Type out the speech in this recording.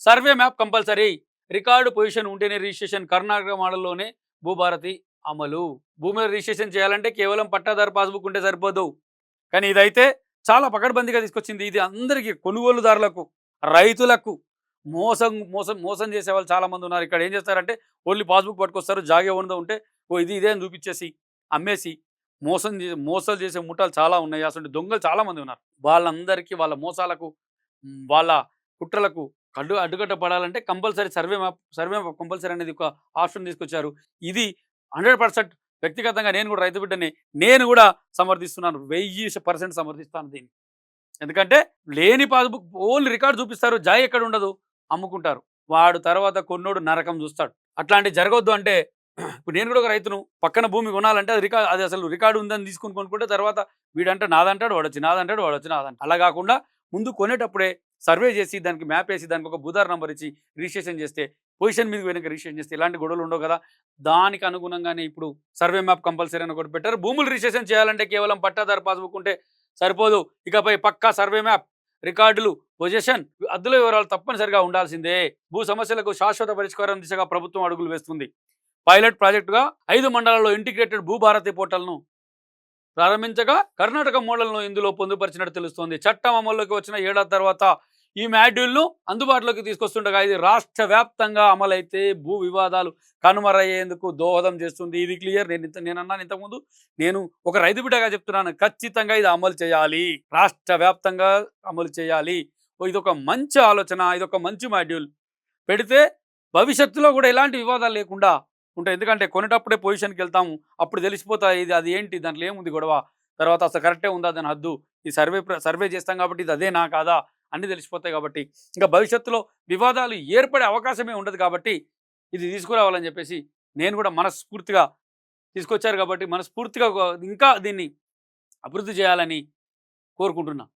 Survey map compulsory. Record position ఉంటేనే registration. Karnataka మోడల్‌లోనే Bhubharati అమలు. భూమి మీద రిజిస్ట్రేషన్ చేయాలంటే కేవలం పట్టాదారు పాస్‌బుక్ ఉంటే సరిపోదు. కానీ ఇదైతే చాలా పకడ్బందీగా తీసుకొచ్చింది. ఇది అందరికీ కొనుగోలుదారులకు, రైతులకు మోసం మోసం మోసం చేసేవాళ్ళు చాలామంది ఉన్నారు. ఇక్కడ ఏం చేస్తారంటే ఓన్లీ పాస్‌బుక్ పట్టుకొస్తారు. జాగా ఏముందో ఉంటే ఇది ఇదే అని చూపించేసి అమ్మేసి మోసాలు చేసే ముఠాలు చాలా ఉన్నాయి. అసలు దొంగలు చాలామంది ఉన్నారు. వాళ్ళందరికీ వాళ్ళ మోసాలకు వాళ్ళ కుట్రలకు అడ్డుకట్ట పడాలంటే కంపల్సరీ సర్వే మ్యాప్ కంపల్సరీ అనేది ఒక ఆప్షన్ తీసుకొచ్చారు. ఇది 100% వ్యక్తిగతంగా నేను కూడా రైతు బిడ్డని. నేను కూడా సమర్థిస్తున్నాను. 1000% సమర్థిస్తాను దీన్ని. ఎందుకంటే లేని పాస్‌బుక్ ఓన్లీ రికార్డ్ చూపిస్తారు. జాయ్ ఎక్కడ ఉండదు. అమ్ముకుంటారు. వాడు తర్వాత కొన్నోడు నరకం చూస్తాడు. అట్లాంటివి జరగొద్దు అంటే ఇప్పుడు నేను కూడా ఒక రైతును. పక్కన భూమి కొనాలంటే అది అసలు రికార్డ్ ఉందని తీసుకొని కొనుక్కుంటే తర్వాత వీడంటే నాదంటాడు, వాడొచ్చి నాదంటాడు, వాడొచ్చి నాదంటాడు. అలా కాకుండా ముందు కొనేటప్పుడే సర్వే చేసి దానికి మ్యాప్ వేసి దానికి ఒక బుధార్ నంబర్ ఇచ్చి రిజిస్ట్రేషన్ చేస్తే పొజిషన్ మీదకి వెనక రిజిస్ట్రేషన్ చేస్తే ఇలాంటి గొడవలు ఉండవు కదా. దానికి అనుగుణంగానే ఇప్పుడు సర్వే మ్యాప్ కంపల్సరీ అని ఒకటి పెట్టారు. భూములు రిజిస్ట్రేషన్ చేయాలంటే కేవలం పట్టాదారు పాస్‌బుక్ ఉంటే సరిపోదు. ఇకపై పక్కా సర్వే మ్యాప్, రికార్డులు, పొజిషన్, అద్దుల వివరాలు తప్పనిసరిగా ఉండాల్సిందే. భూ సమస్యలకు శాశ్వత పరిష్కారం దిశగా ప్రభుత్వం అడుగులు వేస్తుంది. పైలట్ ప్రాజెక్టుగా 5 మండలాల్లో ఇంటిగ్రేటెడ్ భూభారతి పోర్టల్ను ప్రారంభించగా కర్ణాటక మోడల్ను ఇందులో పొందుపరిచినట్టు తెలుస్తోంది. చట్టం అమల్లోకి వచ్చిన ఏడాది తర్వాత ఈ మాడ్యూల్ను అందుబాటులోకి తీసుకొస్తుండగా ఇది రాష్ట్ర వ్యాప్తంగా అమలైతే భూ వివాదాలు కనుమరయ్యేందుకు దోహదం చేస్తుంది. ఇది క్లియర్. నేను అన్నాను ఇంతకుముందు. నేను ఒక రైతు బిడ్డగా చెప్తున్నాను. ఖచ్చితంగా ఇది అమలు చేయాలి. రాష్ట్ర వ్యాప్తంగా అమలు చేయాలి. ఇదొక మంచి ఆలోచన. ఇదొక మంచి మాడ్యూల్ పెడితే భవిష్యత్తులో కూడా ఎలాంటి వివాదాలు లేకుండా ఉంటాయి. ఎందుకంటే కొనేటప్పుడే పొజిషన్కి వెళ్తాము. అప్పుడు తెలిసిపోతాయి అది ఏంటి, దాంట్లో ఏముంది గొడవ, తర్వాత అసలు కరెక్టే ఉందా దాని హద్దు, ఈ సర్వే చేస్తాం కాబట్టి ఇది అదేనా కాదా అన్నీ తెలిసిపోతాయి. కాబట్టి ఇంకా భవిష్యత్తులో వివాదాలు ఏర్పడే అవకాశమే ఉండదు. కాబట్టి ఇది తీసుకురావాలని చెప్పేసి నేను కూడా మనస్ఫూర్తిగా తీసుకొచ్చారు కాబట్టి మనస్ఫూర్తిగా ఇంకా దీన్ని అభివృద్ధి చేయాలని కోరుకుంటున్నా.